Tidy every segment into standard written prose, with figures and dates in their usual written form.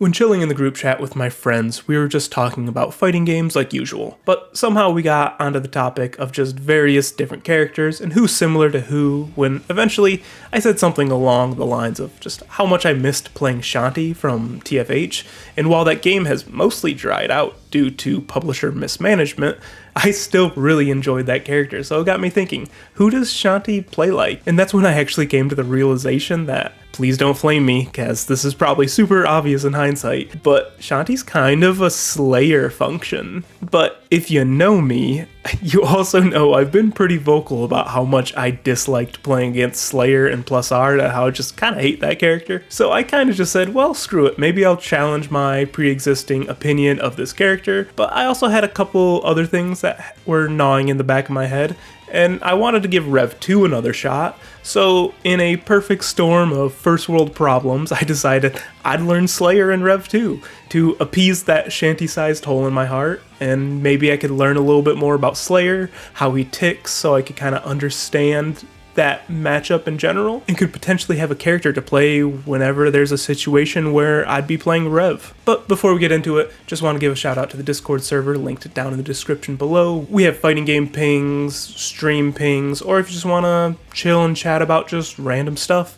When chilling in the group chat with my friends, we were just talking about fighting games like usual, but somehow we got onto the topic of just various different characters and who's similar to who, when eventually I said something along the lines of just how much I missed playing Shanti from TFH, and while that game has mostly dried out due to publisher mismanagement, I still really enjoyed that character, so it got me thinking, who does Shanti play like? And that's when I actually came to the realization that, please don't flame me, cause this is probably super obvious in hindsight, but Shanti's kind of a Slayer function. But if you know me, you also know I've been pretty vocal about how much I disliked playing against Slayer and Plus R, and how I just kinda hate that character. So I kinda just said, well, screw it, maybe I'll challenge my pre-existing opinion of this character, but I also had a couple other things that were gnawing in the back of my head, and I wanted to give Rev 2 another shot, so in a perfect storm of first world problems, I decided I'd learn Slayer in Rev 2 to appease that Shanti-sized hole in my heart, and maybe I could learn a little bit more about Slayer, how he ticks, so I could kind of understand that matchup in general, and could potentially have a character to play whenever there's a situation where I'd be playing Rev. But before we get into it, just want to give a shout out to the Discord server, linked down in the description below. We have fighting game pings, stream pings, or if you just want to chill and chat about just random stuff,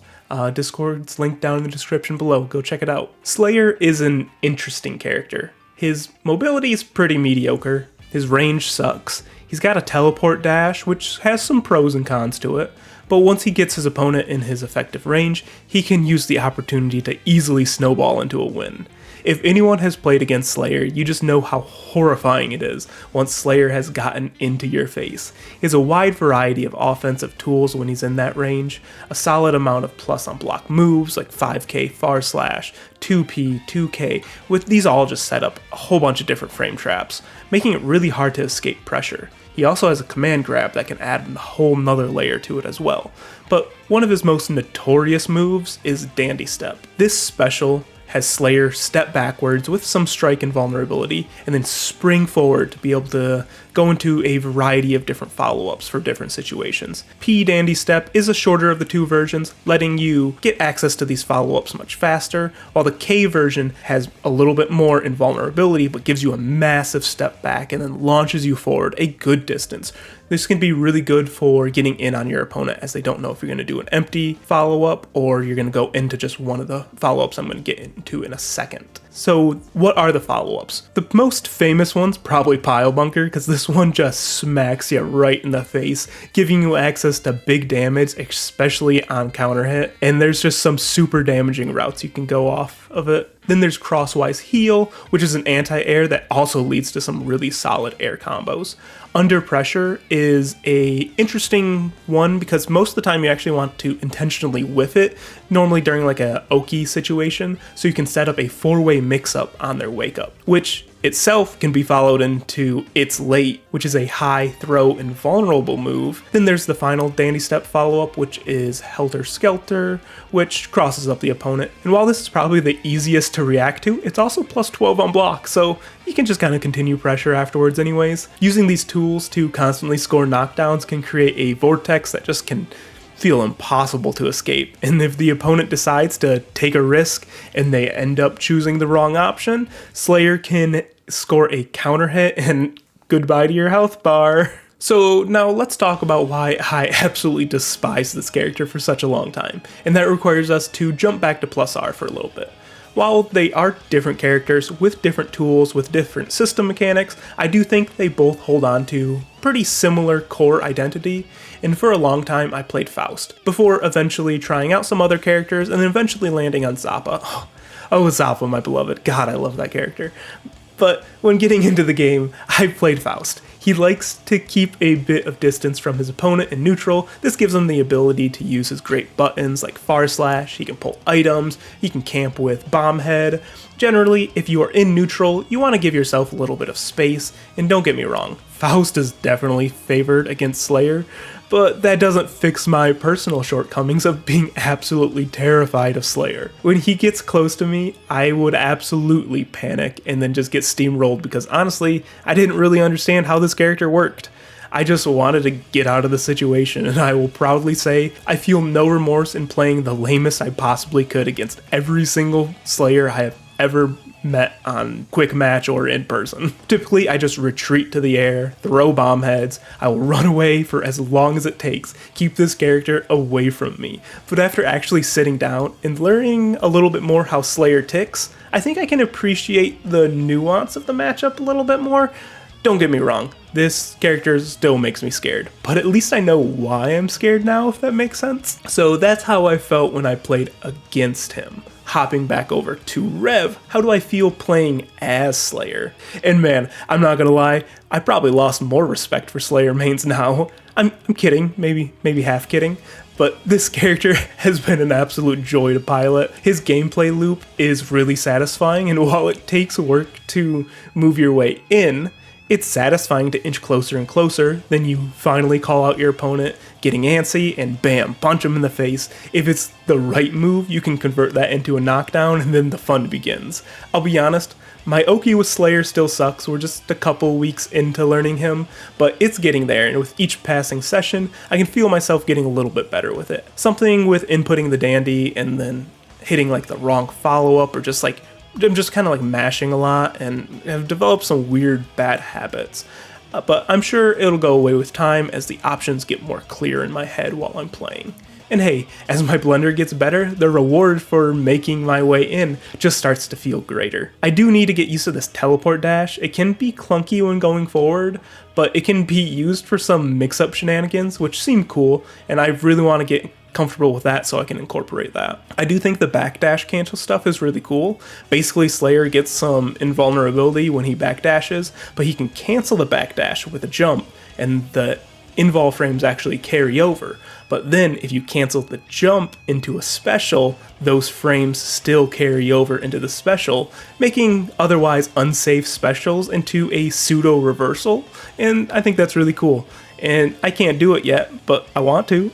Discord's linked down in the description below. Go check it out. Slayer is an interesting character. His mobility is pretty mediocre. His range sucks. He's got a teleport dash, which has some pros and cons to it, but once he gets his opponent in his effective range, he can use the opportunity to easily snowball into a win. If anyone has played against Slayer, you just know how horrifying it is once Slayer has gotten into your face. He has a wide variety of offensive tools when he's in that range, a solid amount of plus on block moves like 5k far slash, 2p, 2k, with these all just set up a whole bunch of different frame traps, making it really hard to escape pressure. He also has a command grab that can add a whole nother layer to it as well. But one of his most notorious moves is Dandy Step. This special has Slayer step backwards with some strike and vulnerability, and then spring forward to be able to go into a variety of different follow-ups for different situations. P Dandy Step is a shorter of the two versions, letting you get access to these follow-ups much faster, while the K version has a little bit more invulnerability, but gives you a massive step back and then launches you forward a good distance. This can be really good for getting in on your opponent, as they don't know if you're going to do an empty follow-up or you're going to go into just one of the follow-ups I'm going to get into in a second. So what are the follow-ups? The most famous one's probably Pile Bunker, because this one just smacks you right in the face, giving you access to big damage, especially on counter hit, and there's just some super damaging routes you can go off of it. Then there's Crosswise Heal, which is an anti-air that also leads to some really solid air combos. Under Pressure is a interesting one because most of the time you actually want to intentionally whiff it, normally during like a Oki situation, so you can set up a 4-way mix-up on their wake up, which itself can be followed into It's Late, which is a high throw and vulnerable move. Then there's the final Dandy Step follow-up, which is Helter Skelter, which crosses up the opponent. And while this is probably the easiest to react to, it's also plus 12 on block, so you can just kind of continue pressure afterwards anyways. Using these tools to constantly score knockdowns can create a vortex that just can feel impossible to escape, and if the opponent decides to take a risk and they end up choosing the wrong option, Slayer can score a counter hit and goodbye to your health bar. So now let's talk about why I absolutely despise this character for such a long time, and that requires us to jump back to Plus R for a little bit. While they are different characters with different tools, with different system mechanics, I do think they both hold on to pretty similar core identity, and for a long time I played Faust, before eventually trying out some other characters and then eventually landing on Zappa. Oh, Zappa, my beloved. God, I love that character. But when getting into the game, I played Faust. He likes to keep a bit of distance from his opponent in neutral. This gives him the ability to use his great buttons like Far Slash, he can pull items, he can camp with Bomb Head. Generally, if you are in neutral, you want to give yourself a little bit of space, and don't get me wrong, Faust is definitely favored against Slayer, but that doesn't fix my personal shortcomings of being absolutely terrified of Slayer. When he gets close to me, I would absolutely panic and then just get steamrolled because honestly, I didn't really understand how this character worked. I just wanted to get out of the situation, and I will proudly say I feel no remorse in playing the lamest I possibly could against every single Slayer I have ever met on Quick Match or in person. Typically, I just retreat to the air, throw bomb heads, I will run away for as long as it takes, keep this character away from me. But after actually sitting down and learning a little bit more how Slayer ticks, I think I can appreciate the nuance of the matchup a little bit more. Don't get me wrong, this character still makes me scared, but at least I know why I'm scared now, if that makes sense. So that's how I felt when I played against him. Hopping back over to Rev, how do I feel playing as Slayer? And man, I'm not gonna lie, I probably lost more respect for Slayer mains now. I'm kidding, maybe half kidding, but this character has been an absolute joy to pilot. His gameplay loop is really satisfying, and while it takes work to move your way in, it's satisfying to inch closer and closer, then you finally call out your opponent, getting antsy, and bam, punch him in the face. If it's the right move, you can convert that into a knockdown, and then the fun begins. I'll be honest, my Oki with Slayer still sucks. We're just a couple weeks into learning him, but it's getting there, and with each passing session, I can feel myself getting a little bit better with it. Something with inputting the dandy and then hitting like the wrong follow-up, or just like I'm just kind of like mashing a lot and have developed some weird bad habits. But I'm sure it'll go away with time as the options get more clear in my head while I'm playing. And hey, as my blender gets better, the reward for making my way in just starts to feel greater. I do need to get used to this teleport dash. It can be clunky when going forward, but it can be used for some mix-up shenanigans, which seem cool, and I really want to get comfortable with that so I can incorporate that. I do think the backdash cancel stuff is really cool. Basically, Slayer gets some invulnerability when he backdashes, but he can cancel the backdash with a jump, and the invul frames actually carry over. But then if you cancel the jump into a special, those frames still carry over into the special, making otherwise unsafe specials into a pseudo reversal, and I think that's really cool. And I can't do it yet, but I want to.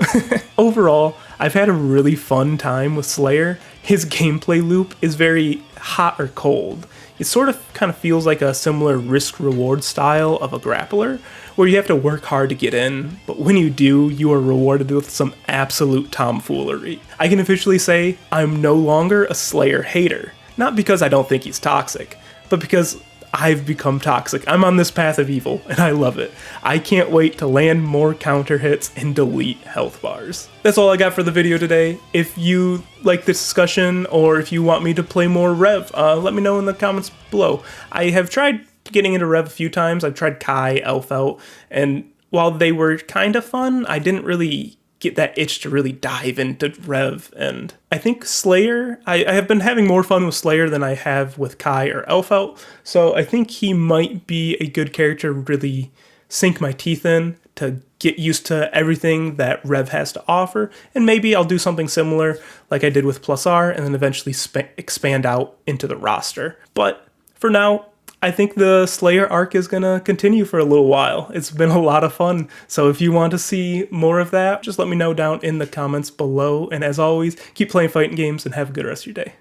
Overall, I've had a really fun time with Slayer. His gameplay loop is very hot or cold. It sort of kind of feels like a similar risk-reward style of a grappler, where you have to work hard to get in, but when you do, you are rewarded with some absolute tomfoolery. I can officially say I'm no longer a Slayer hater. Not because I don't think he's toxic, but because I've become toxic. I'm on this path of evil, and I love it. I can't wait to land more counter hits and delete health bars. That's all I got for the video today. If you like this discussion, or if you want me to play more Rev, let me know in the comments below. I have tried getting into Rev a few times. I've tried Kai, Elphelt, and while they were kind of fun, I didn't really get that itch to really dive into Rev. And I think Slayer, I have been having more fun with Slayer than I have with Kai or Elphelt, so I think he might be a good character to really sink my teeth in, to get used to everything that Rev has to offer, and maybe I'll do something similar like I did with Plus R, and then eventually expand out into the roster. But for now, I think the Slayer arc is gonna continue for a little while. It's been a lot of fun, so if you want to see more of that, just let me know down in the comments below, and as always, keep playing fighting games and have a good rest of your day.